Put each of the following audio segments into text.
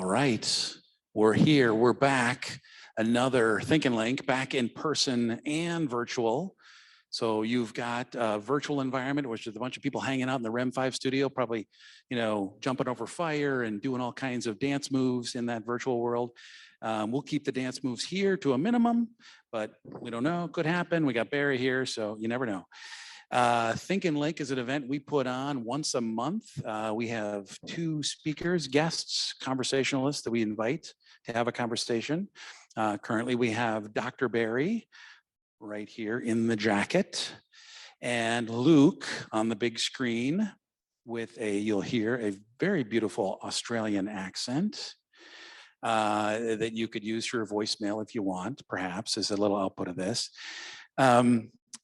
right, we're here, we're back. Another Think and Link, back in person and virtual. So you've got a virtual environment, which is a bunch of people hanging out in the REM 5 studio, probably, jumping over fire and doing all kinds of dance moves in that virtual world. We'll keep the dance moves here to a minimum, but we don't know, could happen. We got Barry here, so you never know. Think and Link is an event we put on once a month. We have 2 speakers, guests, conversationalists that we invite to have a conversation. Currently, we have Dr. Barry right here in the jacket, and Luke on the big screen with you'll hear a very beautiful Australian accent that you could use for your voicemail if you want, perhaps, as a little output of this.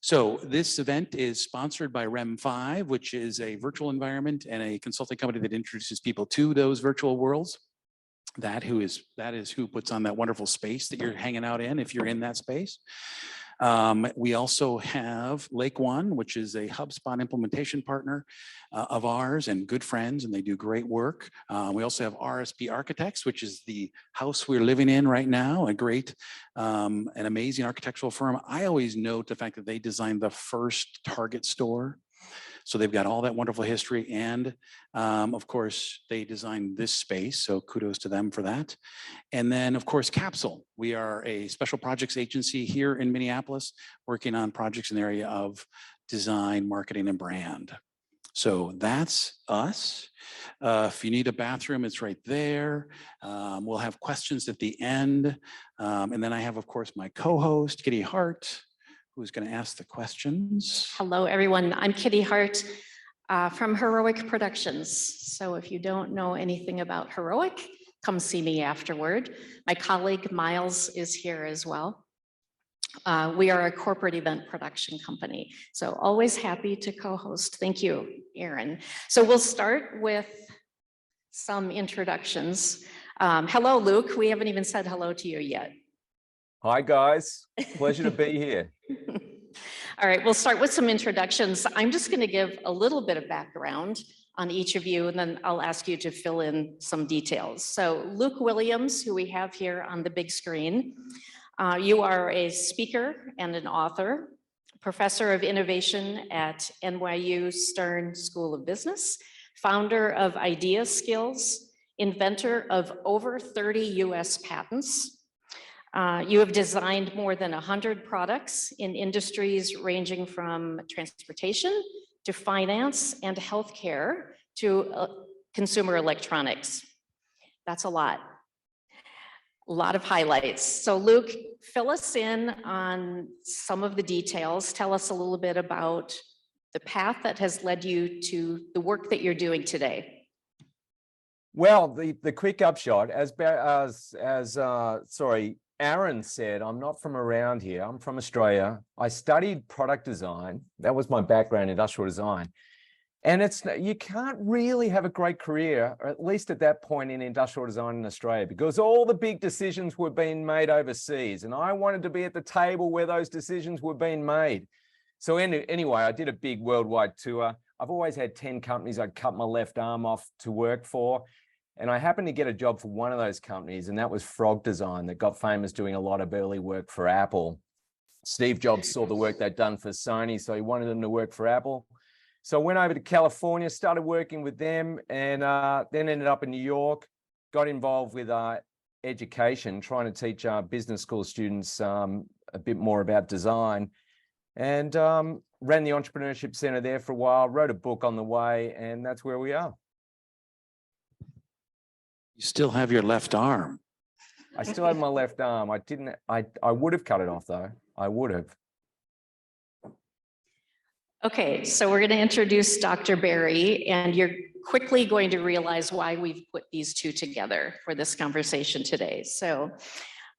So this event is sponsored by REM 5, which is a virtual environment and a consulting company that introduces people to those virtual worlds. That is who puts on that wonderful space that you're hanging out in if you're in that space. We also have Lake One, which is a HubSpot implementation partner of ours and good friends, and they do great work. We also have RSP Architects, which is the house we're living in right now, a great, an amazing architectural firm. I always note the fact that they designed the first Target store. So they've got all that wonderful history, and of course, they designed this space, so kudos to them for that. And then, of course, Capsule. We are a special projects agency here in Minneapolis, working on projects in the area of design, marketing, and brand. So that's us. If you need a bathroom, it's right there. We'll have questions at the end. And then I have, of course, my co-host, Kitty Hart, who's going to ask the questions. Hello, everyone. I'm Kitty Hart from Heroic Productions. So if you don't know anything about Heroic, come see me afterward. My colleague Miles is here as well. We are a corporate event production company, so always happy to co-host. Thank you, Aeron. So we'll start with some introductions. Hello, Luke. We haven't even said hello to you yet. Hi, guys. Pleasure to be here. All right, we'll start with some introductions. I'm just going to give a little bit of background on each of you, and then I'll ask you to fill in some details. So Luke Williams, who we have here on the big screen, you are a speaker and an author, professor of innovation at NYU Stern School of Business, founder of Idea Skills, inventor of over 30 US patents. You have designed more than 100 products in industries ranging from transportation to finance and healthcare to consumer electronics. That's a lot of highlights. So Luke, fill us in on some of the details. Tell us a little bit about the path that has led you to the work that you're doing today. Well, the quick upshot, Aeron said, I'm not from around here. I'm from Australia. I studied product design. That was my background, industrial design. And you can't really have a great career, or at least at that point, in industrial design in Australia, because all the big decisions were being made overseas. And I wanted to be at the table where those decisions were being made. So anyway, I did a big worldwide tour. I've always had 10 companies I'd cut my left arm off to work for. And I happened to get a job for one of those companies, and that was Frog Design, that got famous doing a lot of early work for Apple. Steve Jobs saw the work they'd done for Sony, so he wanted them to work for Apple. So I went over to California, started working with them, and then ended up in New York, got involved with education, trying to teach business school students a bit more about design, and ran the Entrepreneurship Center there for a while, wrote a book on the way, and that's where we are. You still have your left arm. I still have my left arm. I would have cut it off though. I would have. Okay, so we're going to introduce Dr. Barry, and you're quickly going to realize why we've put these two together for this conversation today. So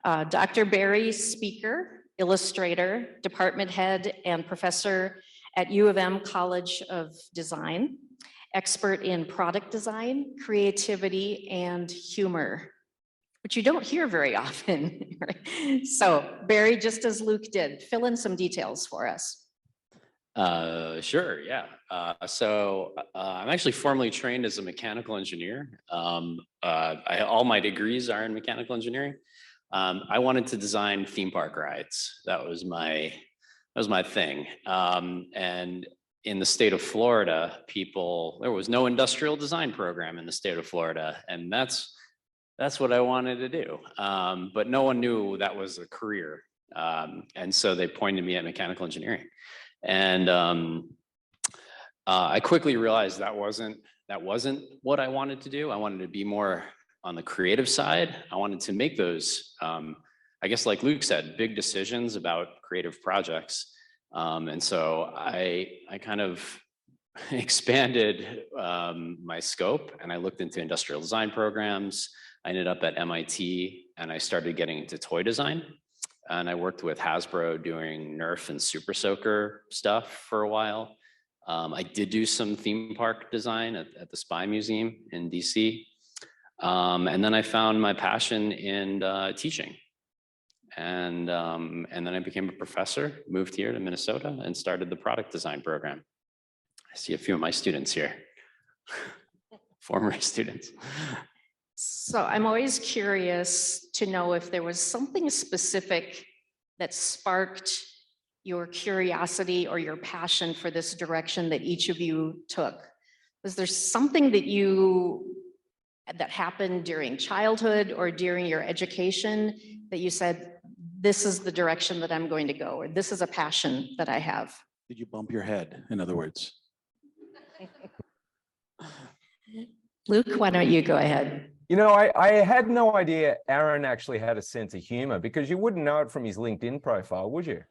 Dr. Barry, speaker, illustrator, department head, and professor at U of M College of Design. Expert in product design, creativity, and humor, which you don't hear very often. So Barry, just as Luke did, fill in some details for us. Sure, yeah. I'm actually formally trained as a mechanical engineer. All my degrees are in mechanical engineering. I wanted to design theme park rides. That was my thing. And in the state of Florida, there was no industrial design program in the state of Florida, and that's what I wanted to do. But no one knew that was a career, and so they pointed me at mechanical engineering. And I quickly realized that wasn't what I wanted to do. I wanted to be more on the creative side. I wanted to make those, I guess, like Luke said, big decisions about creative projects. And so I kind of expanded my scope, and I looked into industrial design programs. I ended up at MIT, and I started getting into toy design. And I worked with Hasbro doing Nerf and Super Soaker stuff for a while. I did do some theme park design at the Spy Museum in DC. And then I found my passion in teaching. And then I became a professor, moved here to Minnesota, and started the product design program. I see a few of my students here, former students. So I'm always curious to know if there was something specific that sparked your curiosity or your passion for this direction that each of you took. Was there something that happened during childhood or during your education that you said, this is the direction that I'm going to go, or this is a passion that I have? Did you bump your head, in other words? Luke, why don't you go ahead? You know, I had no idea Aeron actually had a sense of humor, because you wouldn't know it from his LinkedIn profile, would you?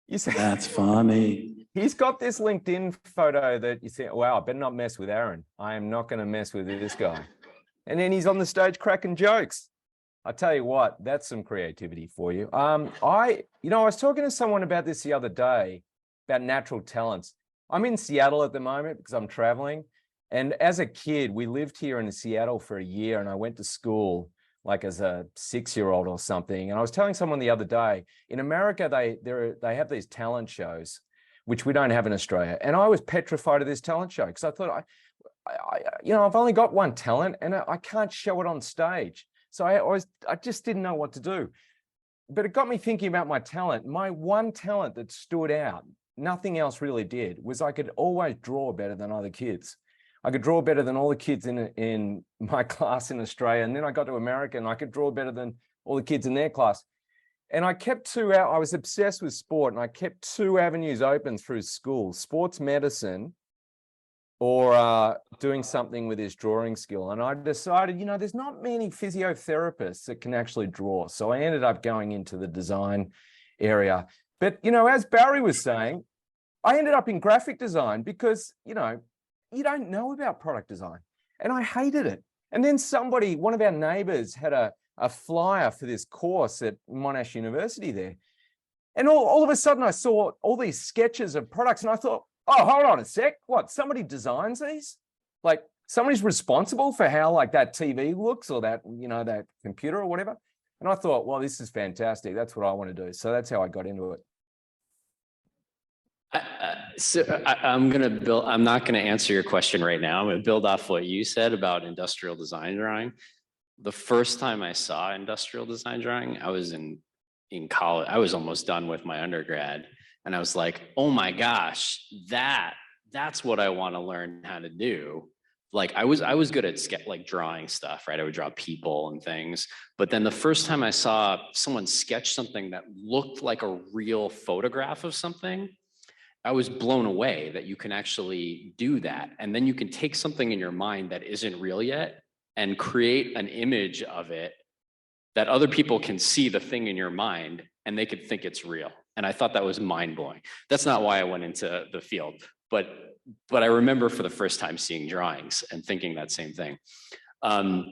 You say, that's funny. He's got this LinkedIn photo that you say, wow, I better not mess with Aeron. I am not going to mess with this guy. And then he's on the stage cracking jokes. I tell you what, that's some creativity for you. I was talking to someone about this the other day, about natural talents. I'm in Seattle at the moment because I'm traveling. And as a kid, we lived here in Seattle for a year, and I went to school like as a 6-year-old or something. And I was telling someone the other day, in America, they have these talent shows, which we don't have in Australia. And I was petrified of this talent show because I thought, I've only got one talent and I can't show it on stage. So I just didn't know what to do. But it got me thinking about my talent. My one talent that stood out, nothing else really did, was I could always draw better than other kids. I could draw better than all the kids in my class in Australia. And then I got to America and I could draw better than all the kids in their class. And I kept I was obsessed with sport, and I kept 2 avenues open through school: sports medicine or doing something with his drawing skill. And I decided, there's not many physiotherapists that can actually draw. So I ended up going into the design area. But, as Barry was saying, I ended up in graphic design because, you don't know about product design. And I hated it. And then one of our neighbors had a flyer for this course at Monash University there. And all of a sudden I saw all these sketches of products, and I thought, oh, hold on a sec. What, somebody designs these? Like, somebody's responsible for how like that TV looks, or that, that computer or whatever. And I thought, well, this is fantastic. That's what I want to do. So that's how I got into it. I'm not going to answer your question right now. I'm going to build off what you said about industrial design drawing. The first time I saw industrial design drawing, I was in college. I was almost done with my undergrad. And I was like, oh my gosh, that's what I want to learn how to do. Like I was good at drawing stuff, right? I would draw people and things. But then the first time I saw someone sketch something that looked like a real photograph of something, I was blown away that you can actually do that. And then you can take something in your mind that isn't real yet and create an image of it that other people can see the thing in your mind and they could think it's real. And I thought that was mind-blowing. That's not why I went into the field, but I remember for the first time seeing drawings and thinking that same thing. I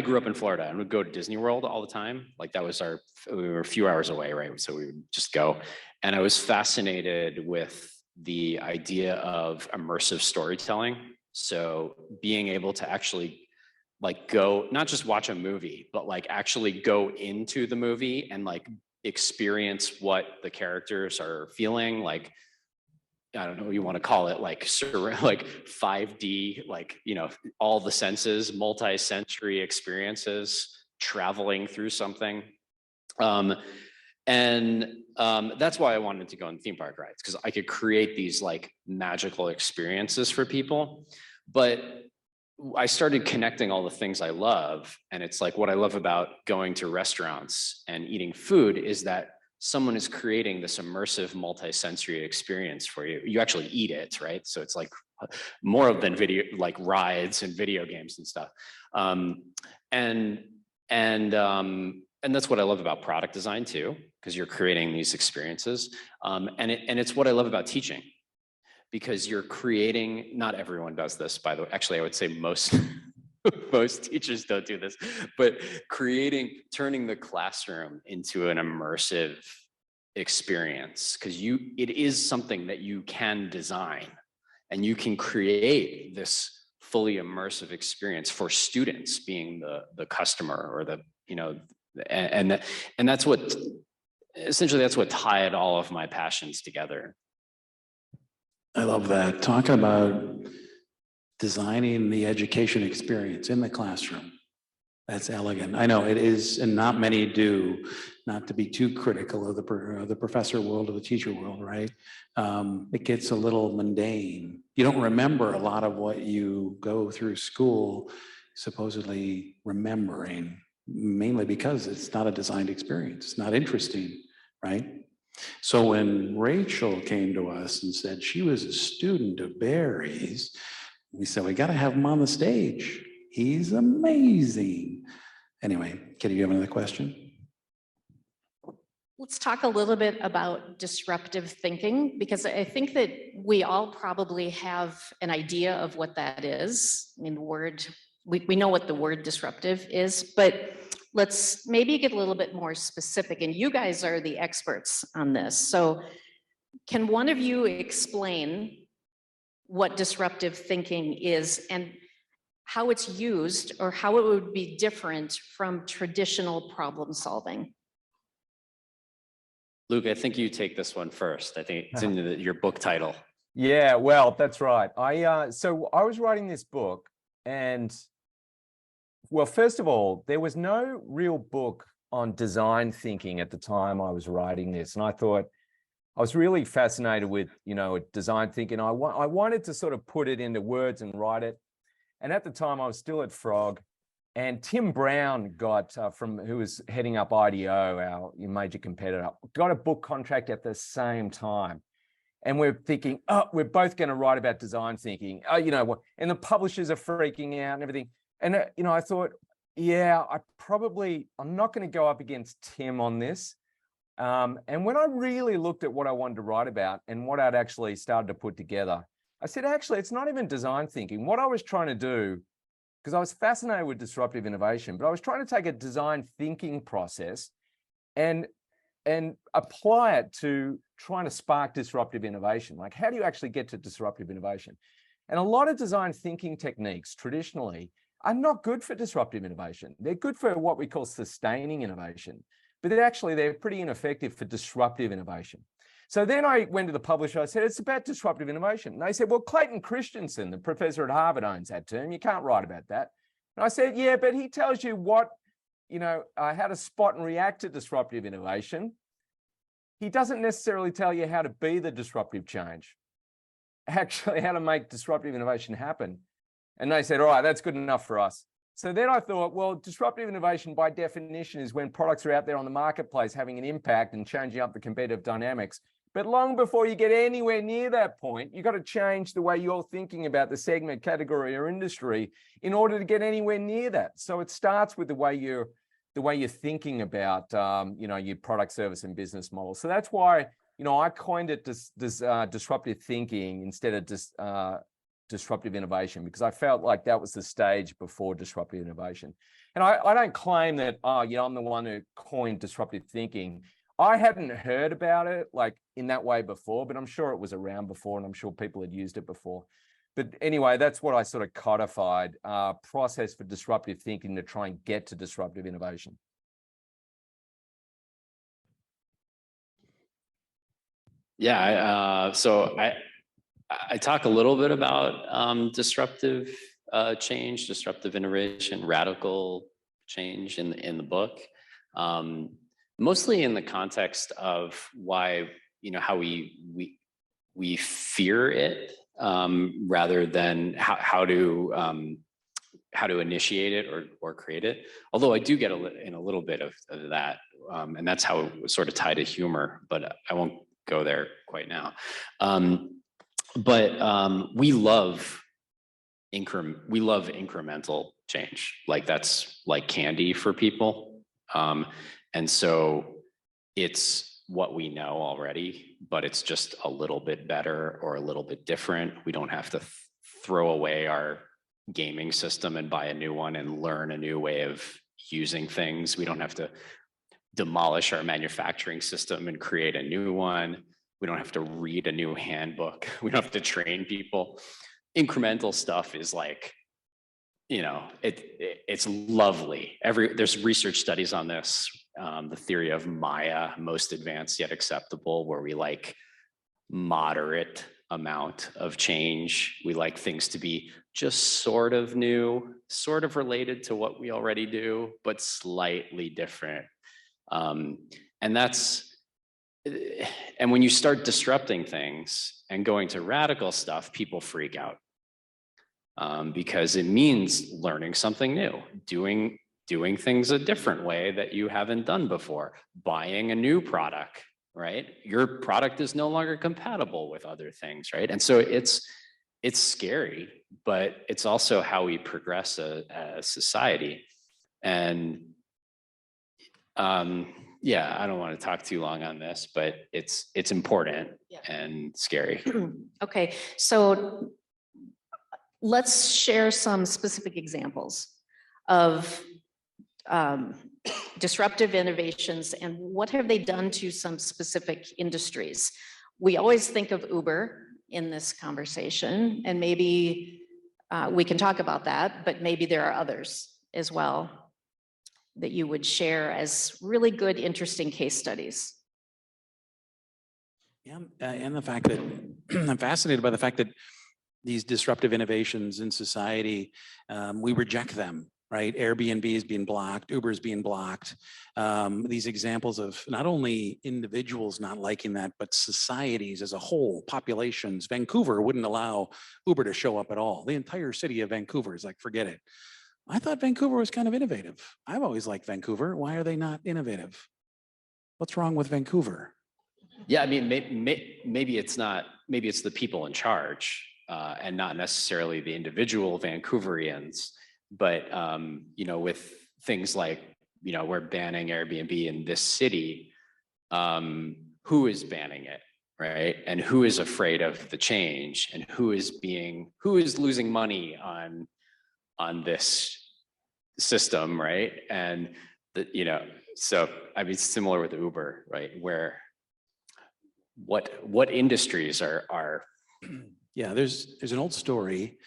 grew up in Florida and would go to Disney World all the time. Like we were a few hours away, right? So we would just go. And I was fascinated with the idea of immersive storytelling. So being able to actually go, not just watch a movie, but actually go into the movie and experience what the characters are feeling, like, I don't know what you want to call it, like 5D, like, you know, all the senses, multi-sensory experiences, traveling through something. That's why I wanted to go on theme park rides, because I could create these like magical experiences for people. But I started connecting all the things I love. And it's like, what I love about going to restaurants and eating food is that someone is creating this immersive multi-sensory experience for you. You actually eat it, right? So it's like more than video, like rides and video games and stuff. And that's what I love about product design too, because you're creating these experiences. And it's what I love about teaching, because you're creating, not everyone does this, by the way. Actually, I would say most teachers don't do this, but turning the classroom into an immersive experience, because it is something that you can design, and you can create this fully immersive experience for students being the customer, or the, you know, and that's what, essentially that's what tied all of my passions together. I love that. Talking about designing the education experience in the classroom. That's elegant. I know it is, and not many do, not to be too critical of the professor world or the teacher world, right? It gets a little mundane. You don't remember a lot of what you go through school supposedly remembering, mainly because it's not a designed experience. It's not interesting, right? So when Rachel came to us and said she was a student of Barry's, we said, we got to have him on the stage. He's amazing. Anyway, Kitty, do you have another question? Let's talk a little bit about disruptive thinking, because I think that we all probably have an idea of what that is. I mean, we know what the word disruptive is, but let's maybe get a little bit more specific. And you guys are the experts on this. So can one of you explain what disruptive thinking is and how it's used, or how it would be different from traditional problem solving? Luke, I think you take this one first. I think it's in your book title. Yeah, well, that's right. So I was writing this book, and well, first of all, there was no real book on design thinking at the time I was writing this. And I thought, I was really fascinated with, you know, design thinking. I wanted to sort of put it into words and write it. And at the time I was still at Frog, and Tim Brown got, who was heading up IDEO, our major competitor, got a book contract at the same time. And we're thinking, oh, we're both going to write about design thinking. You know, and the publishers are freaking out and everything. And, you know, I thought, yeah, I'm not going to go up against Tim on this. And when I really looked at what I wanted to write about and what I'd actually started to put together, I said, actually, it's not even design thinking. What I was trying to do, because I was fascinated with disruptive innovation, but I was trying to take a design thinking process and apply it to trying to spark disruptive innovation. Like, how do you actually get to disruptive innovation? And a lot of design thinking techniques traditionally are not good for disruptive innovation. They're good for what we call sustaining innovation, but they're pretty ineffective for disruptive innovation. So then I went to the publisher, I said, it's about disruptive innovation. And they said, well, Clayton Christensen, the professor at Harvard, owns that term. You can't write about that. And I said, yeah, but he tells you what, you know, how to spot and react to disruptive innovation. He doesn't necessarily tell you how to be the disruptive change, actually how to make disruptive innovation happen. And they said, all right, that's good enough for us. So then I thought, well, disruptive innovation by definition is when products are out there on the marketplace having an impact and changing up the competitive dynamics. But long before you get anywhere near that point, you've got to change the way you're thinking about the segment, category, or industry in order to get anywhere near that. So it starts with the way you're thinking about, you know, your product, service, and business model. So that's why, you know, I coined it disruptive thinking instead of disruptive innovation, because I felt like that was the stage before disruptive innovation. And I don't claim that, you know, I'm the one who coined disruptive thinking. I hadn't heard about it like in that way before, but I'm sure it was around before, and I'm sure people had used it before. But anyway, that's what I sort of codified, process for disruptive thinking to try and get to disruptive innovation. Yeah, so I talk a little bit about disruptive change, disruptive innovation, radical change in the book, mostly in the context of why, how we fear it, rather than how to initiate it or create it. Although I do get in a little bit of that, and that's how it was sort of tied to humor, but I won't go there quite now. But we love incremental change. Like that's like candy for people. And so it's what we know already, but it's just a little bit better or a little bit different. We don't have to throw away our gaming system and buy a new one and learn a new way of using things. We don't have to demolish our manufacturing system and create a new one. We don't have to read a new handbook. We don't have to train people. Incremental stuff is like, it's lovely. There's research studies on this. The theory of Maya, most advanced yet acceptable, where we like moderate amount of change. We like things to be just sort of new, sort of related to what we already do, but slightly different. And when you start disrupting things and going to radical stuff, people freak out, because it means learning something new, doing things a different way that you haven't done before, buying a new product, right? Your product is no longer compatible with other things, right? And so it's scary, but it's also how we progress as a society. And yeah, I don't want to talk too long on this, but it's important and scary. Okay, so let's share some specific examples of disruptive innovations and what have they done to some specific industries. We always think of Uber in this conversation, and maybe we can talk about that, but maybe there are others as well that you would share as really good, interesting case studies. Yeah, and the fact that I'm fascinated by the fact that these disruptive innovations in society, we reject them, right? Airbnb is being blocked, Uber is being blocked. These examples of not only individuals not liking that, but societies as a whole, populations. Vancouver wouldn't allow Uber to show up at all. The entire city of Vancouver is like, forget it. I thought Vancouver was kind of innovative. I've always liked Vancouver. Why are they not innovative? What's wrong with Vancouver? Yeah, I mean, maybe it's not, maybe it's the people in charge, and not necessarily the individual Vancouverians, but with things like, we're banning Airbnb in this city, who is banning it, right? And who is afraid of the change, and who is losing money on this system, right? And so I mean, similar with Uber, right? Where what industries are Yeah, there's an old story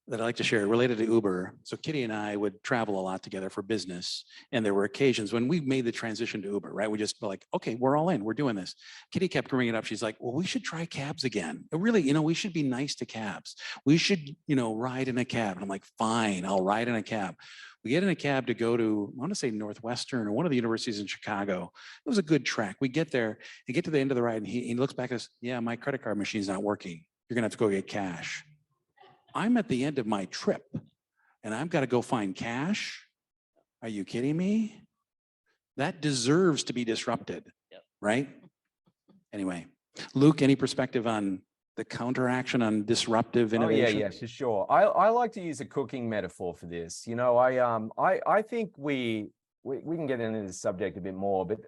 that I like to share related to Uber. So Kitty and I would travel a lot together for business. And there were occasions when we made the transition to Uber, right? We just were like, okay, we're all in, we're doing this. Kitty kept bringing it up. She's like, well, we should try cabs again. Really, we should be nice to cabs. We should, ride in a cab. And I'm like, fine, I'll ride in a cab. We get in a cab to go to, I want to say Northwestern or one of the universities in Chicago. It was a good trek. We get there and get to the end of the ride and he looks back and says, yeah, my credit card machine's not working. You're gonna have to go get cash. I'm at the end of my trip and I've got to go find cash. Are you kidding me? That deserves to be disrupted, right? Anyway, Luke, any perspective on the counteraction on disruptive innovation? Oh, yeah, for sure. I like to use a cooking metaphor for this. I think we can get into this subject a bit more, but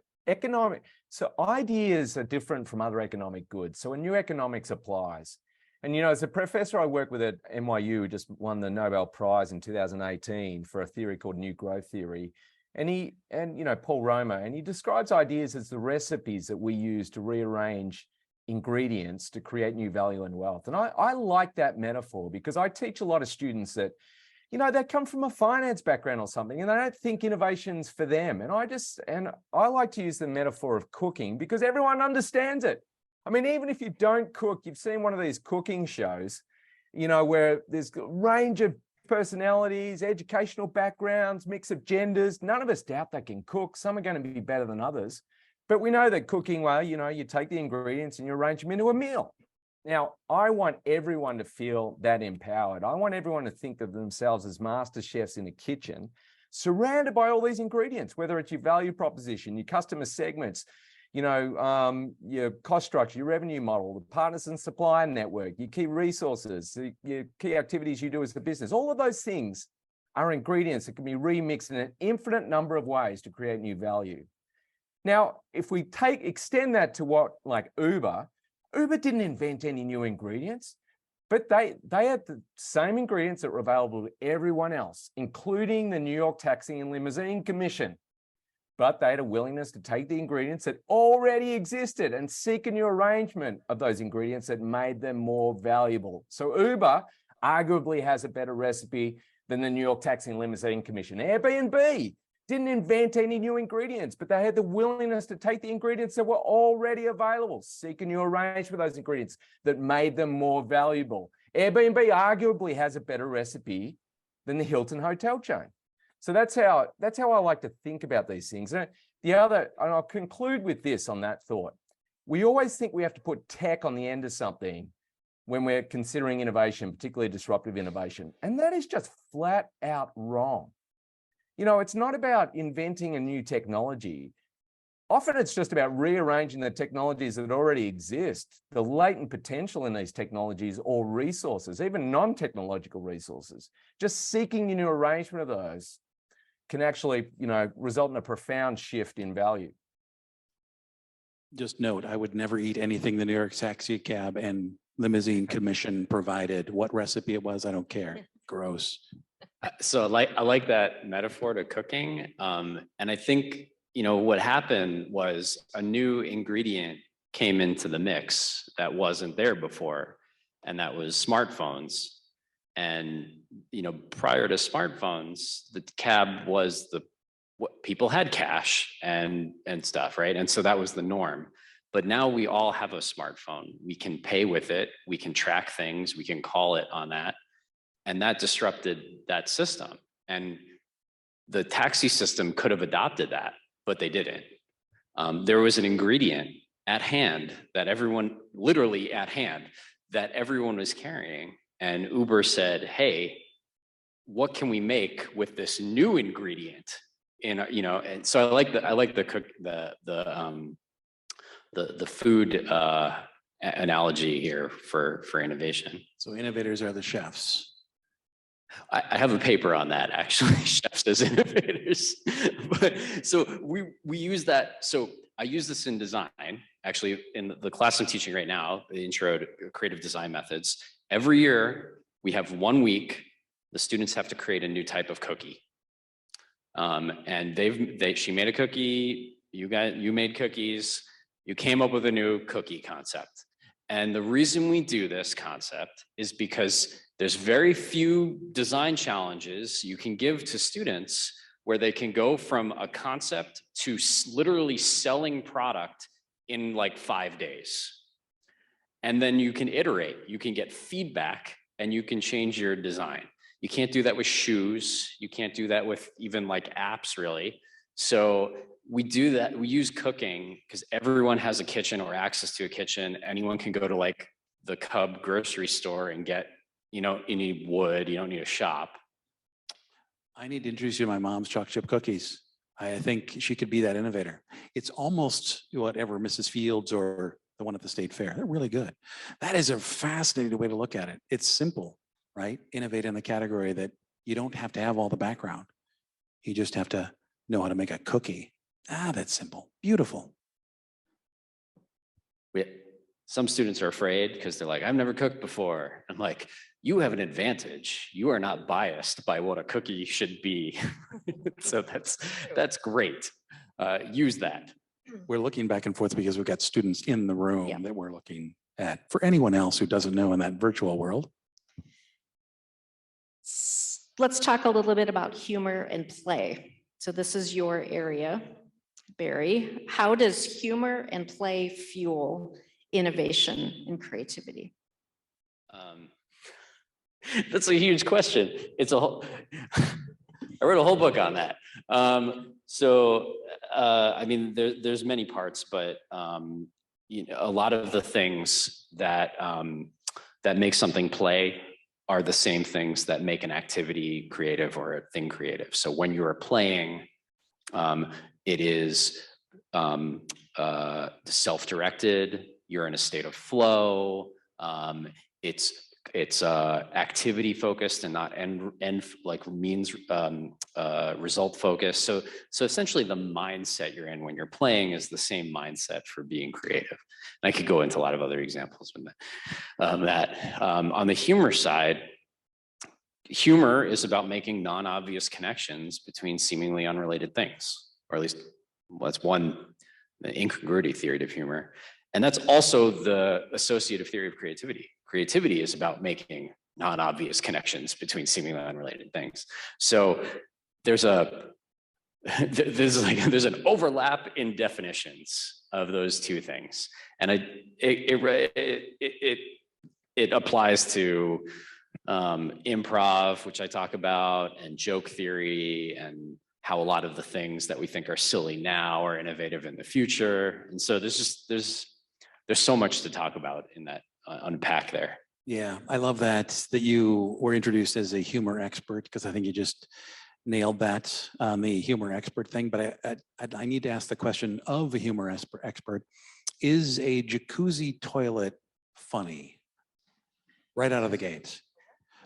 so ideas are different from other economic goods. So a new economics applies. And, as a professor I work with at NYU, who just won the Nobel Prize in 2018 for a theory called New Growth Theory. And Paul Romer, and he describes ideas as the recipes that we use to rearrange ingredients to create new value and wealth. And I like that metaphor because I teach a lot of students that, they come from a finance background or something, and they don't think innovation's for them. And I like to use the metaphor of cooking because everyone understands it. I mean, even if you don't cook, you've seen one of these cooking shows, you know, where there's a range of personalities, educational backgrounds, mix of genders. None of us doubt they can cook. Some are going to be better than others. But we know that cooking, well, you know, you take the ingredients and you arrange them into a meal. Now, I want everyone to feel that empowered. I want everyone to think of themselves as master chefs in a kitchen, surrounded by all these ingredients, whether it's your value proposition, your customer segments, you know, your cost structure, your revenue model, the partners and supplier network, your key resources, your key activities you do as a business. All of those things are ingredients that can be remixed in an infinite number of ways to create new value. Now, if we extend that to what, like Uber didn't invent any new ingredients, but they had the same ingredients that were available to everyone else, including the New York Taxi and Limousine Commission. But they had a willingness to take the ingredients that already existed and seek a new arrangement of those ingredients that made them more valuable. So Uber arguably has a better recipe than the New York Taxi and Limousine Commission. Airbnb didn't invent any new ingredients, but they had the willingness to take the ingredients that were already available, seek a new arrangement with those ingredients that made them more valuable. Airbnb arguably has a better recipe than the Hilton hotel chain. So that's how I like to think about these things. And I'll conclude with this on that thought. We always think we have to put tech on the end of something when we're considering innovation, particularly disruptive innovation. And that is just flat out wrong. You know, it's not about inventing a new technology. Often it's just about rearranging the technologies that already exist, the latent potential in these technologies or resources, even non-technological resources. Just seeking a new arrangement of those can actually, you know, result in a profound shift in value. Just note, I would never eat anything the New York Taxi Cab and Limousine Commission provided. What recipe it was, I don't care. Gross. So I like that metaphor to cooking. And I think, you know, what happened was a new ingredient came into the mix that wasn't there before, and that was smartphones. And, you know, prior to smartphones, the cab was what people had cash and stuff, right? And so that was the norm. But now we all have a smartphone. We can pay with it. We can track things. We can call it on that. And that disrupted that system. And the taxi system could have adopted that, but they didn't. There was an ingredient at hand that everyone, literally at hand, that everyone was carrying. And Uber said, hey, what can we make with this new ingredient? In, you know, and so I like the food analogy here for innovation. So innovators are the chefs. I have a paper on that, actually, chefs as innovators. But so we use that. So I use this in design, actually, in the class I'm teaching right now, the intro to creative design methods. Every year we have 1 week, the students have to create a new type of cookie. And she made a cookie, you made cookies, you came up with a new cookie concept. And the reason we do this concept is because there's very few design challenges you can give to students where they can go from a concept to literally selling product in like 5 days. And then you can iterate, you can get feedback, and you can change your design. You can't do that with shoes. You can't do that with even like apps, really. So we do that. We use cooking because everyone has a kitchen or access to a kitchen. Anyone can go to like the Cub grocery store and get, you know, you need wood, you don't need a shop. I need to introduce you to my mom's chocolate chip cookies. I think she could be that innovator. It's almost whatever Mrs. Fields or the one at the state fair. They're really good. That is a fascinating way to look at it. It's simple, right? Innovate in the category that you don't have to have all the background. You just have to know how to make a cookie. That's simple. Beautiful. Some students are afraid because they're like, I've never cooked before. I'm like, you have an advantage. You are not biased by what a cookie should be. So that's great. Use that. We're looking back and forth because we've got students in the room that we're looking at. For anyone else who doesn't know in that virtual world. Let's talk a little bit about humor and play. So this is your area, Barry. How does humor and play fuel innovation and creativity? That's a huge question. It's a whole, I wrote a whole book on that. I mean, there's many parts, but you know, a lot of the things that that make something play are the same things that make an activity creative or a thing creative. So when you are playing, it is self-directed. You're in a state of flow. It's activity focused and not end like means result focused. So essentially the mindset you're in when you're playing is the same mindset for being creative. And I could go into a lot of other examples with that. On the humor side, humor is about making non-obvious connections between seemingly unrelated things, or at least that's one incongruity theory of humor. And that's also the associative theory of creativity. Creativity is about making non-obvious connections between seemingly unrelated things. So there's an overlap in definitions of those two things, and it applies to improv, which I talk about, and joke theory, and how a lot of the things that we think are silly now are innovative in the future. And so there's so much to talk about in that. Unpack there. Yeah, I love that you were introduced as a humor expert, because I think you just nailed that on the humor expert thing. But I need to ask the question of a humor expert: is a jacuzzi toilet funny? Right out of the gates.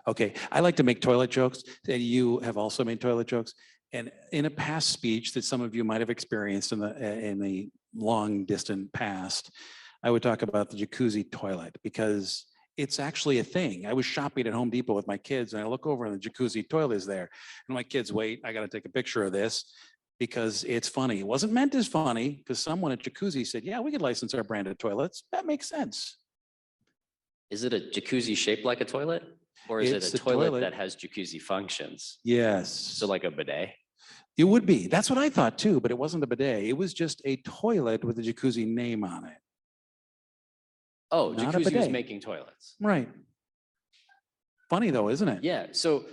Okay, I like to make toilet jokes, and you have also made toilet jokes. And in a past speech that some of you might have experienced in the long distant past, I would talk about the jacuzzi toilet, because it's actually a thing. I was shopping at Home Depot with my kids, and I look over and the jacuzzi toilet is there. And my kids, wait, I got to take a picture of this because it's funny. It wasn't meant as funny, because someone at Jacuzzi said, yeah, we could license our branded toilets. That makes sense. Is it a jacuzzi shaped like a toilet? Or is it a toilet that has jacuzzi functions? Yes. So like a bidet? It would be. That's what I thought too, but it wasn't a bidet. It was just a toilet with a jacuzzi name on it. Oh, Not a jacuzzi was bidet. making toilets. Right. Funny though, isn't it? Yeah. So,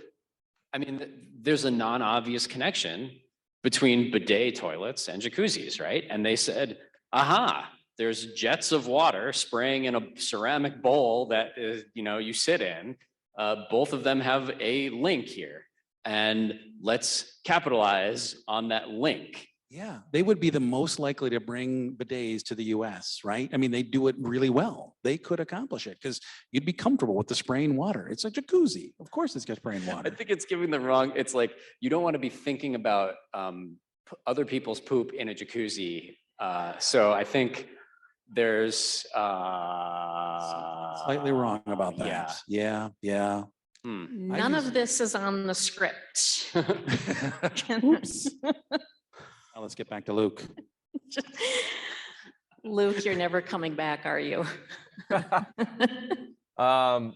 I mean, there's a non-obvious connection between bidet toilets and jacuzzis, right? And they said, aha, there's jets of water spraying in a ceramic bowl that is, you know, you sit in. Both of them have a link here, and let's capitalize on that link. Yeah, they would be the most likely to bring bidets to the US, right? I mean, they do it really well. They could accomplish it because you'd be comfortable with the spraying water. It's a jacuzzi. Of course it's got spraying I water. think it's giving the wrong, it's like, you don't want to be thinking about other people's poop in a jacuzzi. So I think there's Slightly wrong about that. Yeah. None of this is on the script. Oops. Now let's get back to Luke. Luke, you're never coming back, are you? I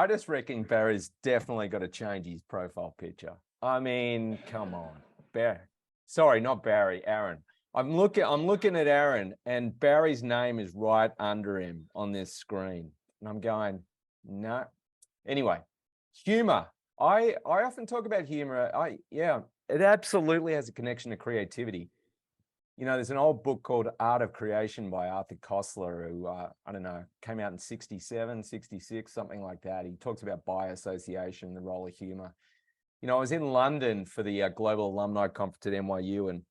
just reckon Barry's definitely got to change his profile picture. I mean, come on, Barry. Sorry, not Barry, Aeron. I'm looking at Aeron, and Barry's name is right under him on this screen. And I'm going, no. Anyway, humor. I often talk about humor. It absolutely has a connection to creativity. You know, there's an old book called Art of Creation by Arthur Koestler, who, I don't know, came out in 67, 66, something like that. He talks about by association, the role of humor. You know, I was in London for the Global Alumni Conference at NYU, and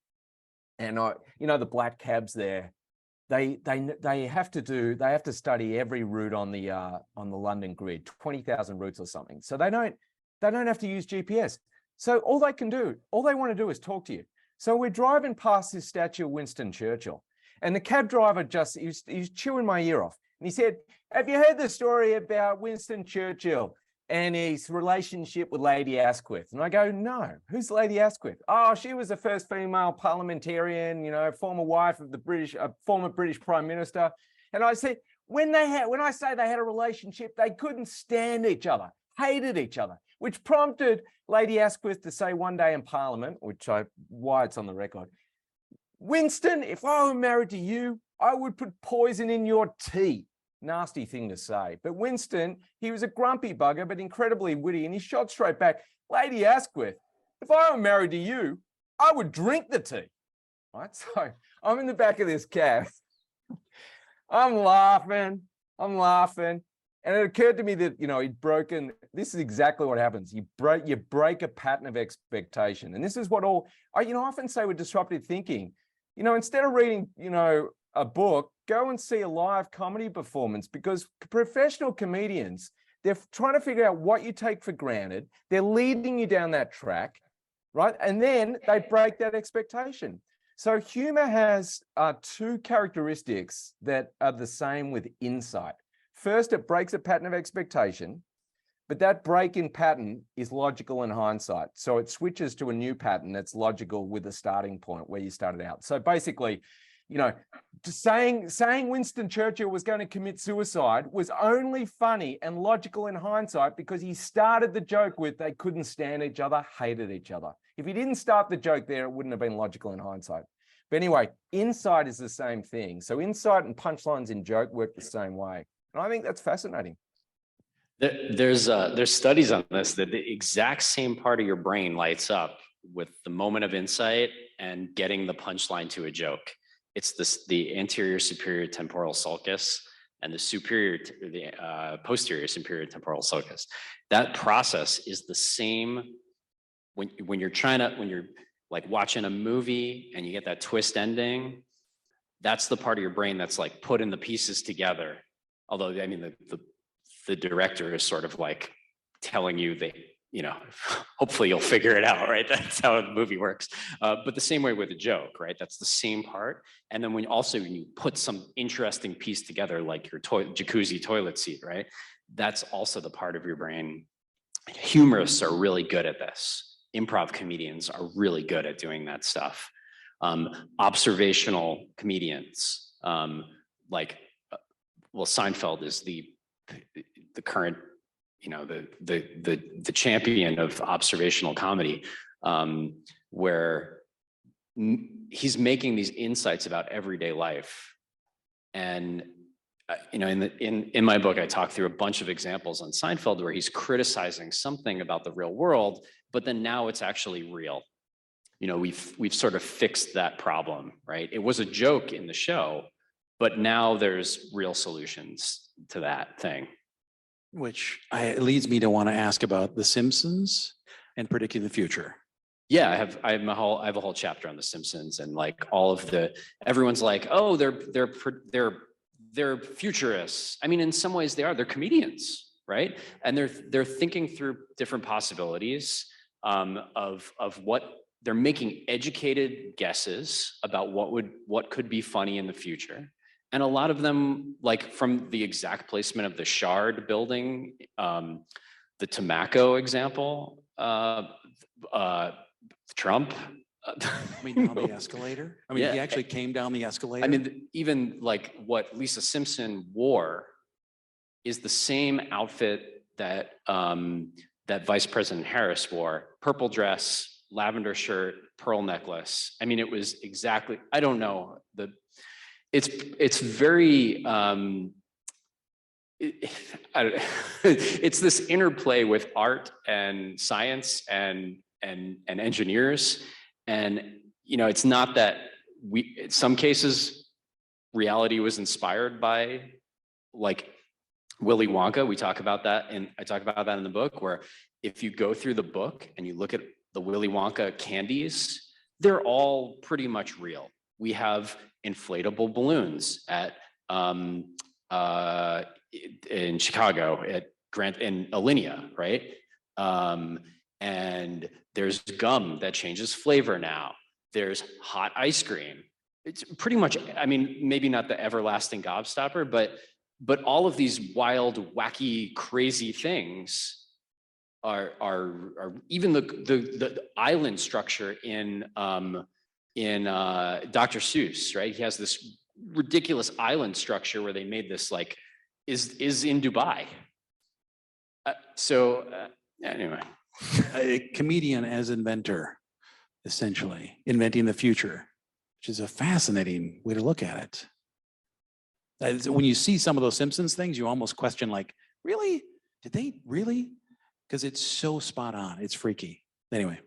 you know, the black cabs there, they have to study every route on the London grid, 20,000 routes or something. So they don't have to use GPS. So all they want to do is talk to you. So we're driving past this statue of Winston Churchill, and the cab driver he's chewing my ear off. And he said, have you heard the story about Winston Churchill and his relationship with Lady Asquith? And I go, no, who's Lady Asquith? Oh, she was the first female parliamentarian, you know, former wife of the former British Prime Minister. And I said, when I say they had a relationship, they couldn't stand each other, hated each other, which prompted Lady Asquith to say one day in Parliament, why it's on the record, Winston, if I were married to you, I would put poison in your tea. Nasty thing to say. But Winston, he was a grumpy bugger, but incredibly witty, and he shot straight back, Lady Asquith, if I were married to you, I would drink the tea. Right? So I'm in the back of this cab. I'm laughing. And it occurred to me that, he'd broken, this is exactly what happens. You break a pattern of expectation. And this is what I often say with disruptive thinking, instead of reading, a book, go and see a live comedy performance, because professional comedians, they're trying to figure out what you take for granted. They're leading you down that track, right? And then they break that expectation. So humor has two characteristics that are the same with insight. First, it breaks a pattern of expectation, but that break in pattern is logical in hindsight. So it switches to a new pattern that's logical with a starting point where you started out. So basically, saying Winston Churchill was going to commit suicide was only funny and logical in hindsight because he started the joke with they couldn't stand each other, hated each other. If he didn't start the joke there, it wouldn't have been logical in hindsight. But anyway, insight is the same thing. So insight and punchlines in joke work the same way. And I think that's fascinating. There's studies on this that the exact same part of your brain lights up with the moment of insight and getting the punchline to a joke. It's the anterior superior temporal sulcus and the posterior superior temporal sulcus. That process is the same when you're like watching a movie and you get that twist ending. That's the part of your brain that's like putting the pieces together. Although, I mean, the director is sort of like telling you hopefully you'll figure it out, right? That's how the movie works. But the same way with a joke, right? That's the same part. And then when you put some interesting piece together, like your jacuzzi toilet seat, right? That's also the part of your brain. Humorists are really good at this. Improv comedians are really good at doing that stuff. Observational comedians, Seinfeld is the current, the champion of observational comedy, where he's making these insights about everyday life. And in my book, I talk through a bunch of examples on Seinfeld where he's criticizing something about the real world, but then now it's actually real. We've sort of fixed that problem, right? It was a joke in the show, but now there's real solutions to that thing. Which leads me to want to ask about The Simpsons and predicting the future. Yeah, I have a whole chapter on The Simpsons, and like everyone's like, oh, they're futurists. I mean, in some ways they're comedians, right? And they're thinking through different possibilities of what they're making educated guesses about what could be funny in the future. And a lot of them, like from the exact placement of the Shard building, the Tamaco example, Trump. I mean, on the escalator? I mean, Yeah. he actually came down the escalator? I mean, even like what Lisa Simpson wore is the same outfit that that Vice President Harris wore: purple dress, lavender shirt, pearl necklace. I mean, it was exactly. I don't know. It's very. It's this interplay with art and science and engineers, and it's not that in some cases reality was inspired by like Willy Wonka. We talk about that, and I talk about that in the book, where if you go through the book and you look at the Willy Wonka candies, they're all pretty much real. We have inflatable balloons at in Chicago at in Alinea, right? And there's gum that changes flavor now. There's hot ice cream. It's pretty much, I mean, maybe not the everlasting gobstopper, but all of these wild, wacky, crazy things are even the island structure in Dr. Seuss, right? He has this ridiculous island structure where they made this like is in Dubai. Anyway. A comedian as inventor, essentially, inventing the future, which is a fascinating way to look at it. When you see some of those Simpsons things, you almost question like, really? Did they really? Because it's so spot on. It's freaky. Anyway.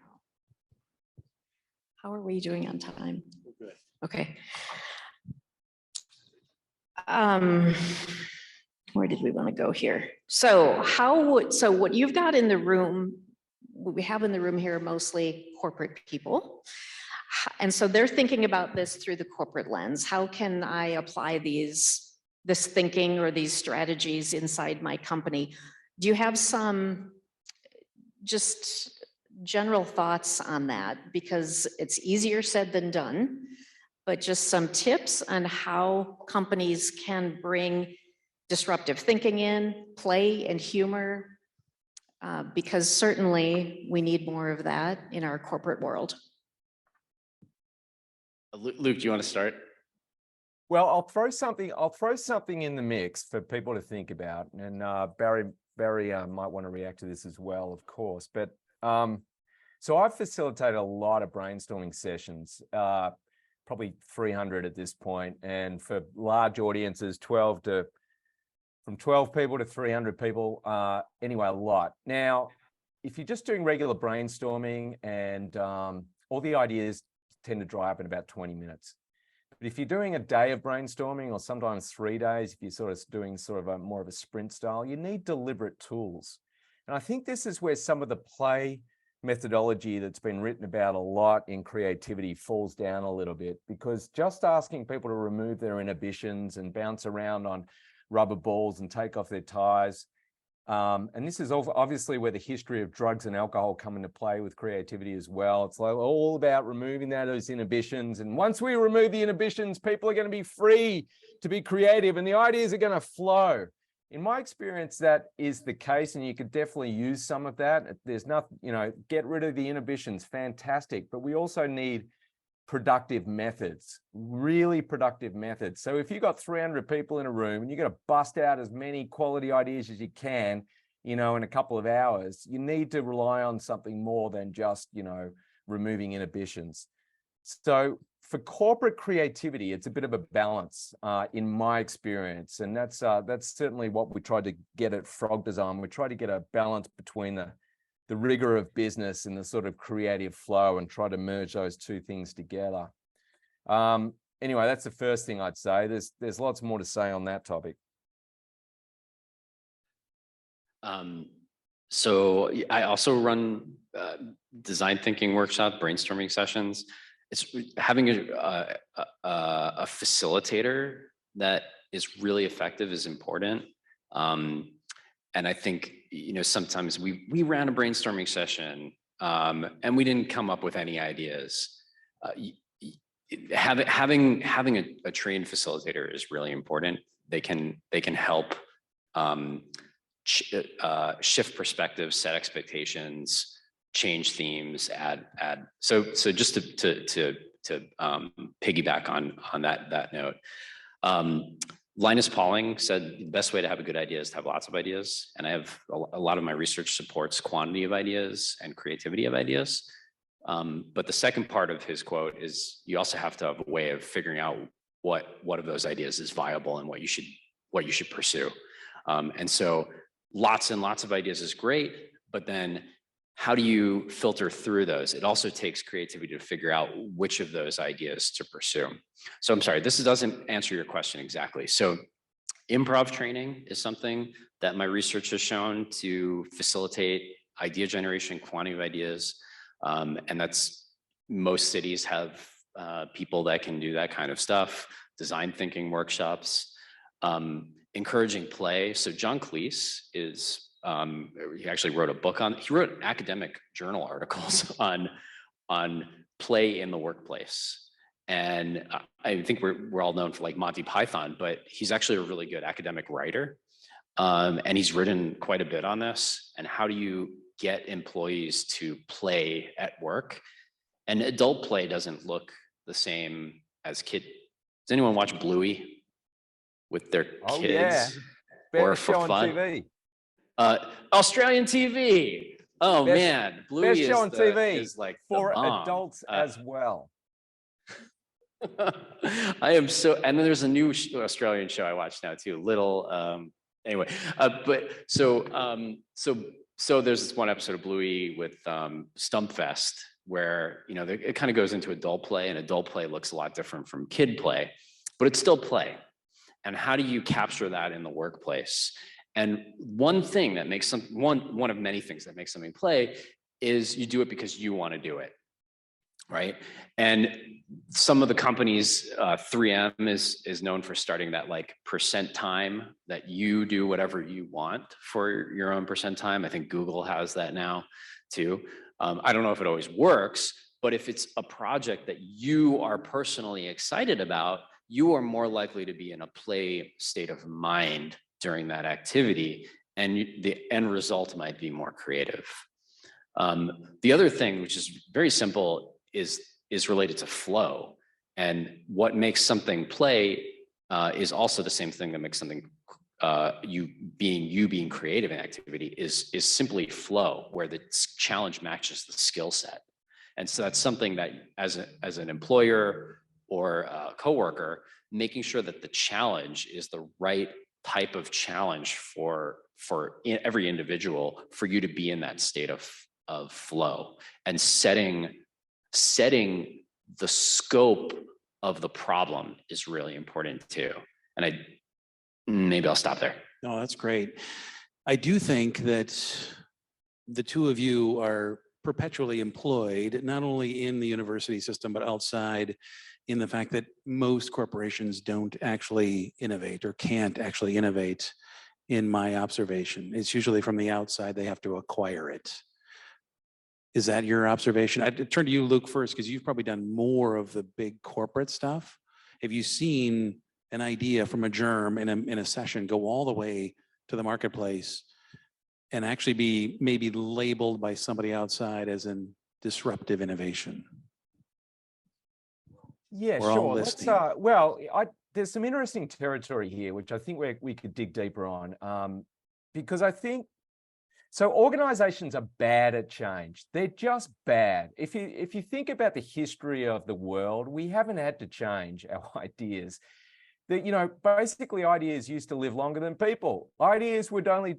How are we doing on time? Good. Okay. Where did we want to go here? So what you've got in the room, what we have in the room here are mostly corporate people. And so they're thinking about this through the corporate lens. How can I apply this thinking or these strategies inside my company? Do you have some just general thoughts on that? Because it's easier said than done, but just some tips on how companies can bring disruptive thinking in, play and humor, because certainly we need more of that in our corporate world. Luke, do you want to start? Well, I'll throw something in the mix for people to think about, and Barry might want to react to this as well, of course. But so I've facilitated a lot of brainstorming sessions, probably 300 at this point, and for large audiences, from 12 people to 300 people. Anyway, a lot. Now, if you're just doing regular brainstorming and all the ideas tend to dry up in about 20 minutes. But if you're doing a day of brainstorming or sometimes 3 days, if you're sort of doing more of a sprint style, you need deliberate tools. And I think this is where some of the play methodology that's been written about a lot in creativity falls down a little bit, because just asking people to remove their inhibitions and bounce around on rubber balls and take off their ties. And this is obviously where the history of drugs and alcohol come into play with creativity as well. It's like all about removing those inhibitions. And once we remove the inhibitions, people are going to be free to be creative and the ideas are going to flow. In my experience, that is the case, and you could definitely use some of that. There's nothing, get rid of the inhibitions, fantastic. But we also need productive methods, really productive methods. So if you've got 300 people in a room and you're going to bust out as many quality ideas as you can, in a couple of hours, you need to rely on something more than just, removing inhibitions. So for corporate creativity, it's a bit of a balance in my experience. And that's certainly what we tried to get at Frog Design. We tried to get a balance between the rigor of business and the sort of creative flow and try to merge those two things together. Anyway, that's the first thing I'd say. There's lots more to say on that topic. So I also run design thinking workshop, brainstorming sessions. It's having a facilitator that is really effective is important. And I think, sometimes we ran a brainstorming session and we didn't come up with any ideas. Having a trained facilitator is really important. They can help shift perspectives, set expectations, change themes, add. So just to piggyback on that note. Linus Pauling said the best way to have a good idea is to have lots of ideas. And I have a lot of my research supports quantity of ideas and creativity of ideas. But the second part of his quote is you also have to have a way of figuring out what of those ideas is viable and what you should pursue. And so lots and lots of ideas is great, but then how do you filter through those? It also takes creativity to figure out which of those ideas to pursue. So I'm sorry, this doesn't answer your question exactly. So improv training is something that my research has shown to facilitate idea generation, quantity of ideas. And that's, most cities have people that can do that kind of stuff, design thinking workshops, encouraging play. So John Cleese is, he actually wrote a book he wrote academic journal articles on play in the workplace. And I think we're all known for like Monty Python, but he's actually a really good academic writer. And he's written quite a bit on this. And how do you get employees to play at work? And adult play doesn't look the same as kid. Does anyone watch Bluey with their kids? Yeah. Or Best for show on fun? TV. Australian TV. Oh man, Bluey best show on TV is like for the bomb. adults as well. I am so, and then there's a new Australian show I watch now too, anyway, so there's this one episode of Bluey with Stumpfest where, you know, it kind of goes into adult play, and adult play looks a lot different from kid play, but it's still play. And how do you capture that in the workplace? And one thing that makes one of many things that makes something play is you do it because you want to do it, right? And some of the companies, 3M is known for starting that like percent time that you do whatever you want for your own percent time. I think Google has that now too. I don't know if it always works, but if it's a project that you are personally excited about, you are more likely to be in a play state of mind during that activity, and the end result might be more creative. The other thing, which is very simple, is related to flow. And what makes something play is also the same thing that makes something you being creative in activity is simply flow, where the challenge matches the skill set. And so that's something that as an employer or a coworker, making sure that the challenge is the right type of challenge for every individual, for you to be in that state of flow, and setting the scope of the problem is really important too. And maybe I'll stop there. No, that's great. I do think that the two of you are perpetually employed, not only in the university system, but outside, in the fact that most corporations don't actually innovate or can't actually innovate, in my observation. It's usually from the outside, they have to acquire it. Is that your observation? I'd turn to you, Luke, first, because you've probably done more of the big corporate stuff. Have you seen an idea from a germ in a session go all the way to the marketplace and actually be maybe labeled by somebody outside as an disruptive innovation? Yeah, We're all sure. Let's, listening. there's some interesting territory here, which I think we could dig deeper on, because I think, so organizations are bad at change. They're just bad. If you think about the history of the world, we haven't had to change our ideas. That, you know, basically ideas used to live longer than people. Ideas would only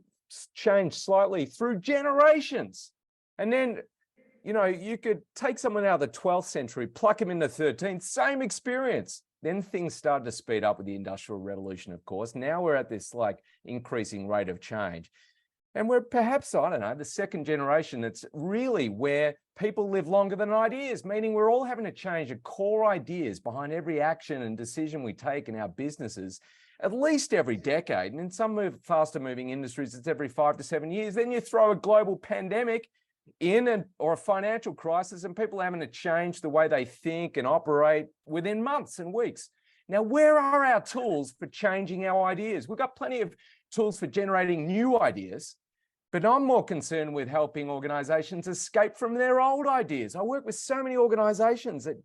change slightly through generations. And then, you know, you could take someone out of the 12th century, pluck them in the 13th, same experience. Then things started to speed up with the Industrial Revolution, of course. Now we're at this like increasing rate of change. And we're perhaps, I don't know, the second generation that's really where people live longer than ideas, meaning we're all having to change the core ideas behind every action and decision we take in our businesses at least every decade. And in some faster moving industries, it's every 5 to 7 years. Then you throw a global pandemic in or a financial crisis, and people are having to change the way they think and operate within months and weeks. Now, where are our tools for changing our ideas? We've got plenty of tools for generating new ideas, but I'm more concerned with helping organizations escape from their old ideas. I work with so many organizations that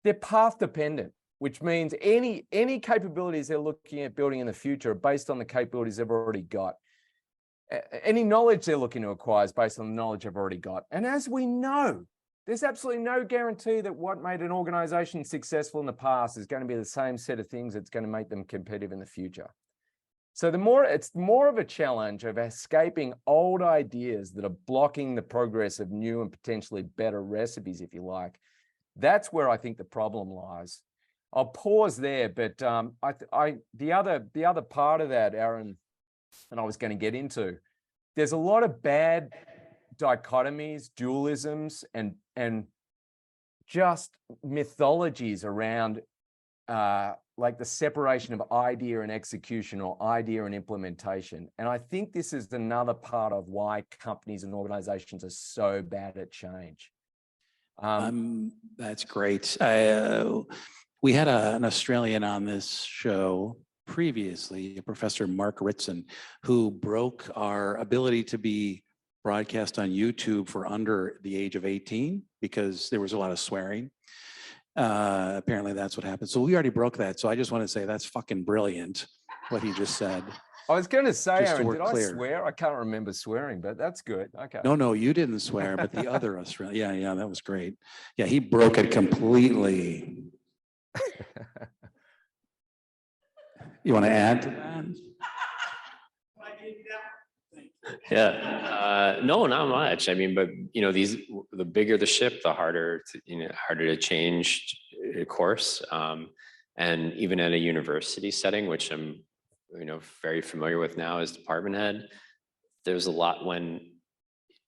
they're path dependent, which means any capabilities they're looking at building in the future are based on the capabilities they've already got. Any knowledge they're looking to acquire is based on the knowledge they've already got. And as we know, there's absolutely no guarantee that what made an organization successful in the past is going to be the same set of things that's going to make them competitive in the future. So it's more of a challenge of escaping old ideas that are blocking the progress of new and potentially better recipes, if you like. That's where I think the problem lies. I'll pause there, but the other part of that, Aeron, and I was going to get into, there's a lot of bad dichotomies, dualisms, and just mythologies around like the separation of idea and execution or idea and implementation. And I think this is another part of why companies and organizations are so bad at change. That's great. We had an Australian on this show previously, Professor Mark Ritson, who broke our ability to be broadcast on YouTube for under the age of 18 because there was a lot of swearing. Apparently that's what happened. So we already broke that. So I just want to say that's fucking brilliant what he just said. I was going to say, Just so Aaron, we're did I clear. swear? I can't remember swearing, but that's good. Okay. No, you didn't swear, but the other Australian, yeah, that was great. Yeah, he broke it completely. You want to add to that? Yeah, no, not much. I mean, but the bigger the ship, the harder to change course. And even at a university setting, which I'm, very familiar with now as department head, there's a lot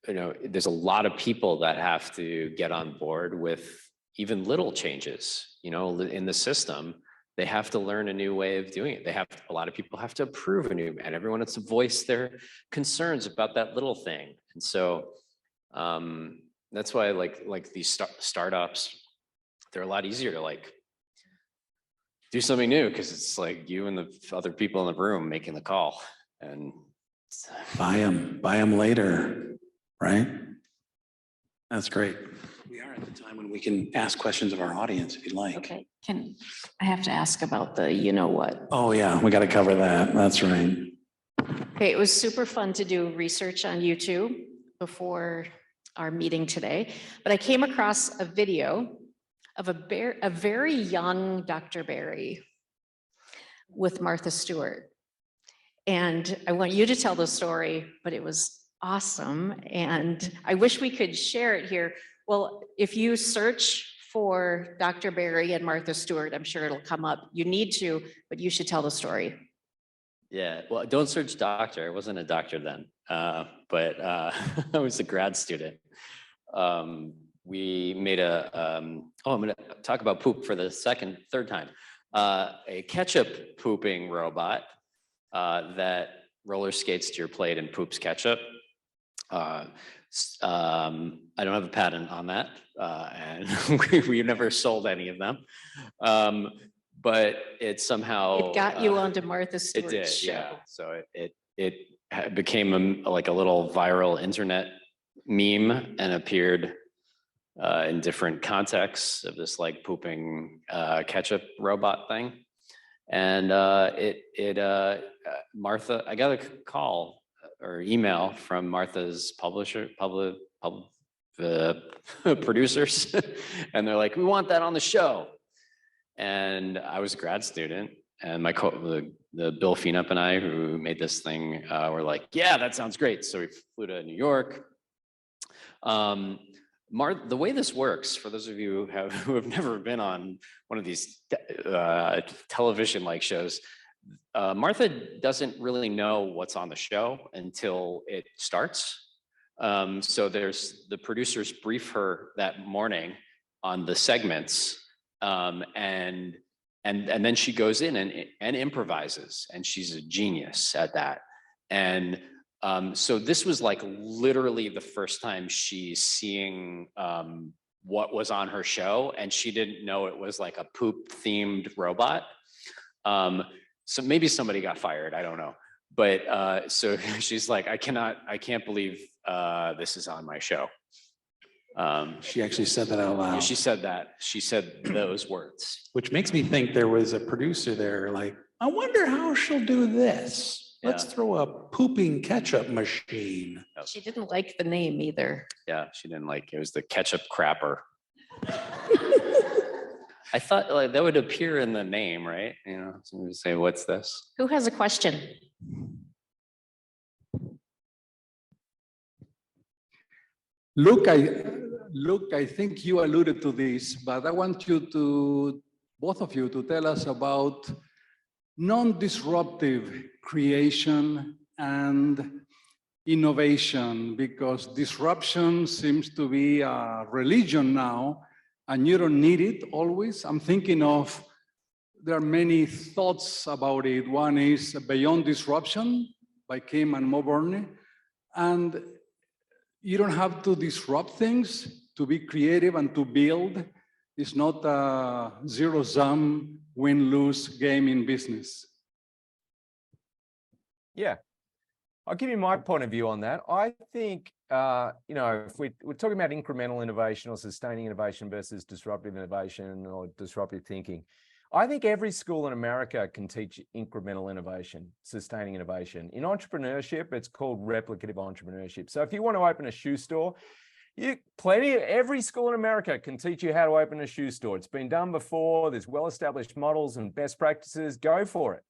there's a lot of people that have to get on board with even little changes, in the system. They have to learn a new way of doing it. A lot of people have to approve and everyone has to voice their concerns about that little thing. And so that's why like these startups, they're a lot easier to do something new, because it's like you and the other people in the room making the call, and Buy them later, right? That's great. We are at the time when we can ask questions of our audience if you'd like. Okay, I have to ask about the what? Oh yeah, we got to cover that. That's right. Okay, it was super fun to do research on YouTube before our meeting today, but I came across a video of a very young Dr. Barry with Martha Stewart. And I want you to tell the story, but it was awesome. And I wish we could share it here. Well, if you search for Dr. Barry and Martha Stewart, I'm sure it'll come up. You need to, but you should tell the story. Yeah, well, don't search doctor. I wasn't a doctor then, but I was a grad student. We made I'm going to talk about poop for the third time. A ketchup pooping robot that roller skates to your plate and poops ketchup. I don't have a patent on that, and we never sold any of them. But it somehow It got you onto Martha Stewart's it did, show. yeah. So it became like a little viral internet meme and appeared in different contexts of this pooping ketchup robot thing. And Martha, I got a call or email from Martha's producers, and they're like, "We want that on the show." And I was a grad student, and the Bill Feenup and I, who made this thing, were like, "Yeah, that sounds great." So we flew to New York. The way this works, for those of you who have never been on one of these television-like shows, Martha doesn't really know what's on the show until it starts. So the producers brief her that morning on the segments, and then she goes in and improvises, and she's a genius at that. And so this was literally the first time she's seeing what was on her show, and she didn't know it was a poop themed robot. So maybe somebody got fired, I don't know. But so she's like, I can't believe this is on my show. She actually said that out loud. Yeah, she said that. She said those words. Which makes me think there was a producer there I wonder how she'll do this. Let's throw a pooping ketchup machine. She didn't like the name either. Yeah, she didn't like it. It was the ketchup crapper. I thought that would appear in the name, right? Somebody would say, "What's this?" Who has a question? Luke, I think you alluded to this, but I want both of you to tell us about non-disruptive creation and innovation, because disruption seems to be a religion now, and you don't need it always. I'm thinking of, there are many thoughts about it. One is Beyond Disruption by Kim and Mo Burney. And you don't have to disrupt things to be creative and to build. It's not a zero-sum win-lose game in business. Yeah, I'll give you my point of view on that. I think, if we're talking about incremental innovation or sustaining innovation versus disruptive innovation or disruptive thinking, I think every school in America can teach incremental innovation, sustaining innovation. In entrepreneurship, it's called replicative entrepreneurship. So if you want to open a shoe store, every school in America can teach you how to open a shoe store. It's been done before. There's well-established models and best practices. Go for it.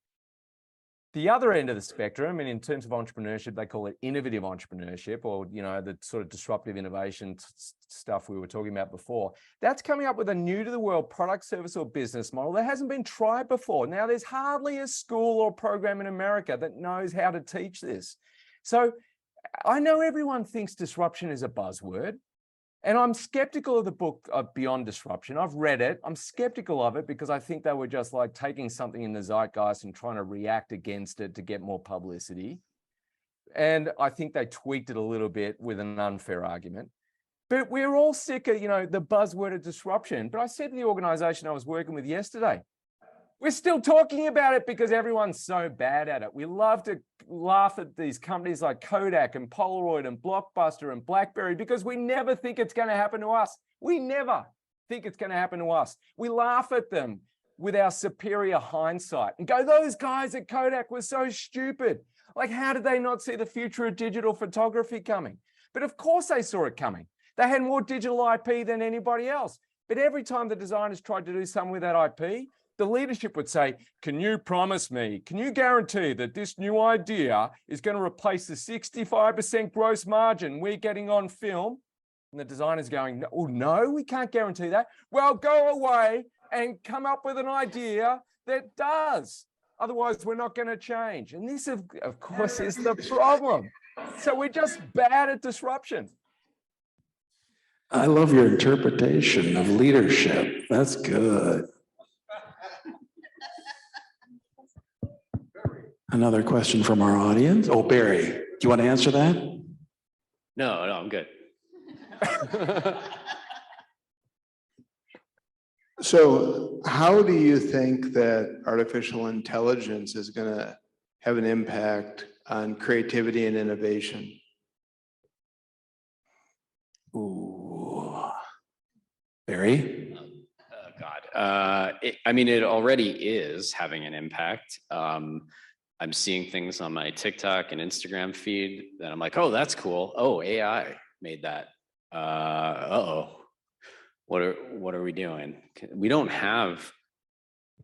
The other end of the spectrum, and in terms of entrepreneurship, they call it innovative entrepreneurship, or, you know, the sort of disruptive innovation stuff we were talking about before. That's coming up with a new to the world product, service, or business model that hasn't been tried before. Now, there's hardly a school or program in America that knows how to teach this. So I know everyone thinks disruption is a buzzword, and I'm skeptical of the book Beyond Disruption. I've read it. I'm skeptical of it because I think they were just like taking something in the zeitgeist and trying to react against it to get more publicity. And I think they tweaked it a little bit with an unfair argument. But we're all sick of, you know, the buzzword of disruption. But I said to the organization I was working with yesterday, we're still talking about it because everyone's so bad at it. We love to laugh at these companies like Kodak and Polaroid and Blockbuster and BlackBerry because we never think it's going to happen to us. We never think it's going to happen to us. We laugh at them with our superior hindsight and go, those guys at Kodak were so stupid. Like, how did they not see the future of digital photography coming? But of course they saw it coming. They had more digital IP than anybody else. But every time the designers tried to do something with that IP, the leadership would say, can you promise me, can you guarantee that this new idea is going to replace the 65% gross margin we're getting on film? And the designer's going, oh, no, we can't guarantee that. Well, go away and come up with an idea that does. Otherwise, we're not going to change. And this, of course, is the problem. So we're just bad at disruption. I love your interpretation of leadership. That's good. Another question from our audience. Oh, Barry, do you want to answer that? No, I'm good. So how do you think that artificial intelligence is going to have an impact on creativity and innovation? Ooh. Barry? Oh, God. I mean, it already is having an impact. I'm seeing things on my TikTok and Instagram feed that I'm like, oh, that's cool. Oh, AI made that. Uh-oh. What are we doing? We don't have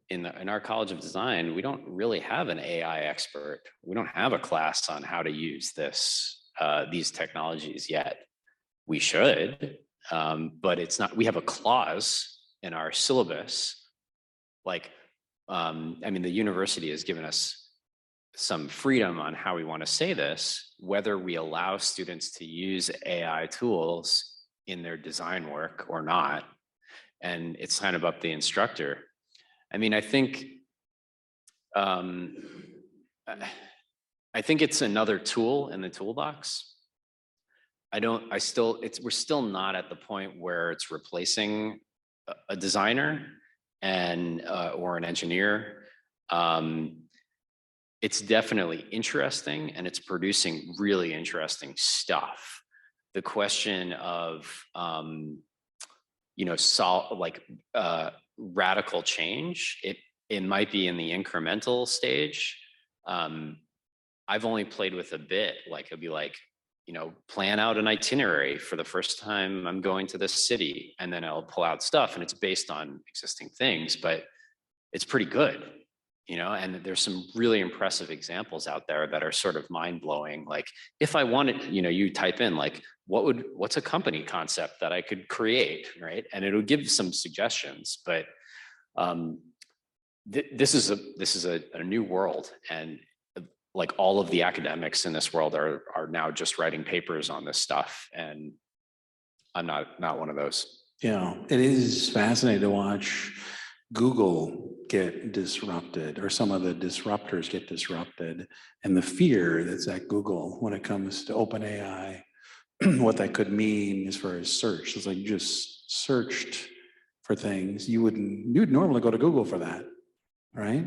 in our College of Design, we don't really have an AI expert. We don't have a class on how to use these technologies yet. We should, but it's not. We have a clause in our syllabus. Like, I mean, the university has given us some freedom on how we want to say this, whether we allow students to use AI tools in their design work or not. And it's kind of up the instructor. I mean, I think it's another tool in the toolbox. We're still not at the point where it's replacing a designer and or an engineer. It's definitely interesting and it's producing really interesting stuff. The question of, radical change, it might be in the incremental stage. I've only played with a bit, like it'll be like, plan out an itinerary for the first time I'm going to this city, and then I'll pull out stuff and it's based on existing things, but it's pretty good. And there's some really impressive examples out there that are sort of mind-blowing. Like if I wanted, you type in like, what's a company concept that I could create, right? And it'll give some suggestions, but this is a new world. And like all of the academics in this world are now just writing papers on this stuff. And I'm not one of those. Yeah, it is fascinating to watch Google get disrupted, or some of the disruptors get disrupted, and the fear that's at Google when it comes to OpenAI, what that could mean as far as search. It's like you just searched for things you'd normally go to Google for that, right?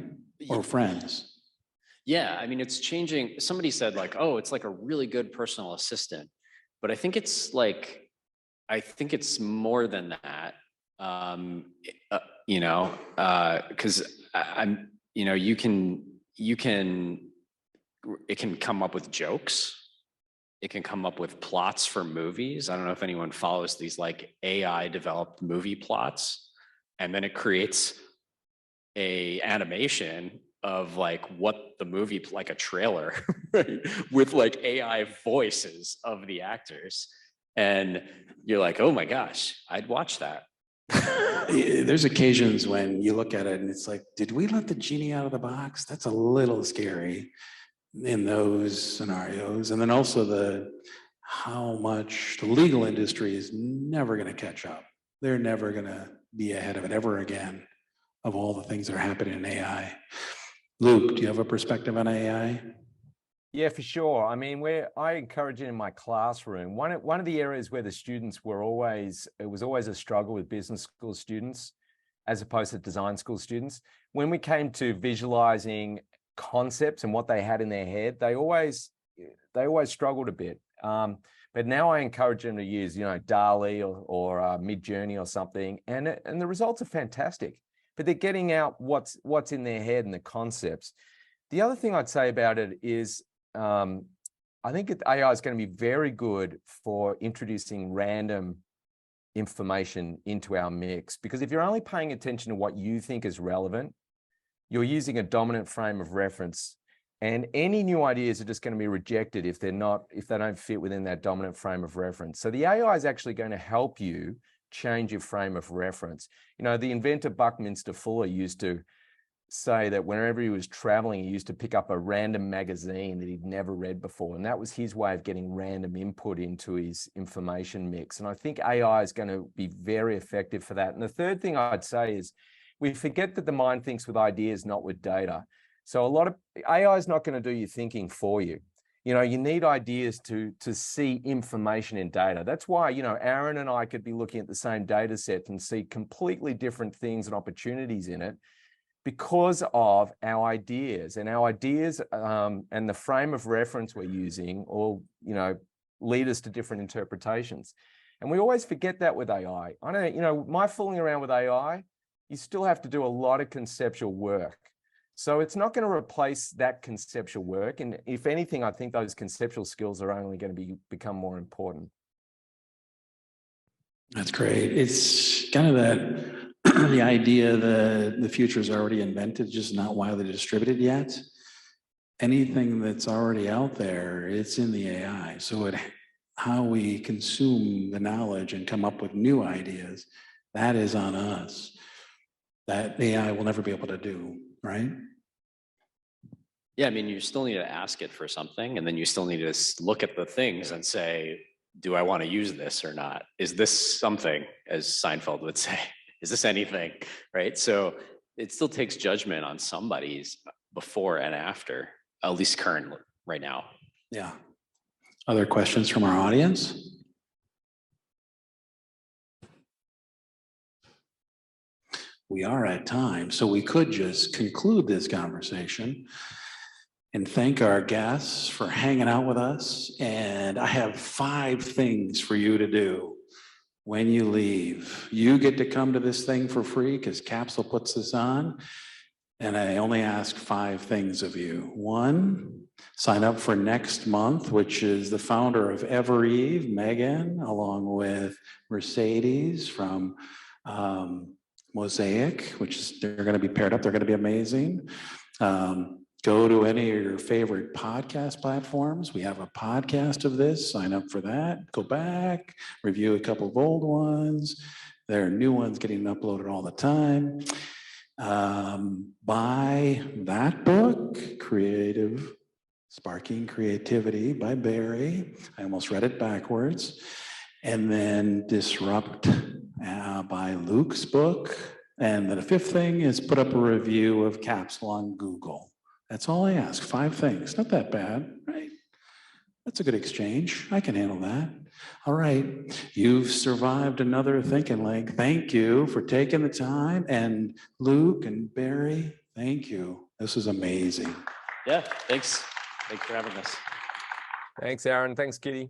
Or friends. Yeah, I mean, it's changing. Somebody said like, oh, it's like a really good personal assistant, but I think it's more than that. You know, because I'm, you know, it can come up with jokes. It can come up with plots for movies. I don't know if anyone follows these like AI developed movie plots, and then it creates a animation of like what the movie, like a trailer, right? With like AI voices of the actors. And you're like, oh my gosh, I'd watch that. There's occasions when you look at it and it's like, did we let the genie out of the box? That's a little scary in those scenarios. And then also how much the legal industry is never going to catch up. They're never going to be ahead of it ever again, of all the things that are happening in AI. Luke, do you have a perspective on AI? Yeah, for sure. I mean, I encourage it in my classroom. One of the areas where the students it was always a struggle with business school students as opposed to design school students. When we came to visualizing concepts and what they had in their head, they always struggled a bit. But now I encourage them to use, you know, DALL-E or Midjourney or something, and the results are fantastic. But they're getting out what's in their head and the concepts. The other thing I'd say about it is, I think AI is going to be very good for introducing random information into our mix, because if you're only paying attention to what you think is relevant, you're using a dominant frame of reference, and any new ideas are just going to be rejected if they don't fit within that dominant frame of reference. So the AI is actually going to help you change your frame of reference. You know, the inventor Buckminster Fuller used to say that whenever he was traveling, he used to pick up a random magazine that he'd never read before. And that was his way of getting random input into his information mix. And I think AI is going to be very effective for that. And the third thing I'd say is we forget that the mind thinks with ideas, not with data. So a lot of AI is not going to do your thinking for you. You know, you need ideas to see information in data. That's why, you know, Aeron and I could be looking at the same data set and see completely different things and opportunities in it, because of our ideas, and our ideas and the frame of reference we're using all, you know, lead us to different interpretations. And we always forget that with AI. I don't, you know, my fooling around with AI, you still have to do a lot of conceptual work. So it's not going to replace that conceptual work. And if anything, I think those conceptual skills are only going to become more important. That's great. It's kind of that the idea that the future is already invented, just not widely distributed yet. Anything that's already out there, it's in the AI. So how we consume the knowledge and come up with new ideas, that is on us. That AI will never be able to do, right? Yeah, I mean, you still need to ask it for something, and then you still need to look at the things and say, do I want to use this or not? Is this something, as Seinfeld would say? Is this anything, right? So it still takes judgment on somebody's before and after, at least currently, right now. Yeah. Other questions from our audience? We are at time, so we could just conclude this conversation and thank our guests for hanging out with us. And I have 5 things for you to do when you leave. You get to come to this thing for free because Capsule puts this on. And I only ask 5 things of you. 1, sign up for next month, which is the founder of Evereve, Megan, along with Mercedes from Mosaic, which is, they're going to be paired up. They're going to be amazing. Go to any of your favorite podcast platforms. We have a podcast of this. Sign up for that. Go back, review a couple of old ones. There are new ones getting uploaded all the time. Buy that book, Sparking Creativity by Barry. I almost read it backwards. And then Disrupt by Luke's book. And then the 5th thing is put up a review of Capsule on Google. That's all I ask. 5 things. Not that bad, right? That's a good exchange. I can handle that. All right. You've survived another Thinking Link. Thank you for taking the time. And Luke and Barry, thank you. This is amazing. Yeah, thanks. Thanks for having us. Thanks, Aeron. Thanks, Kitty.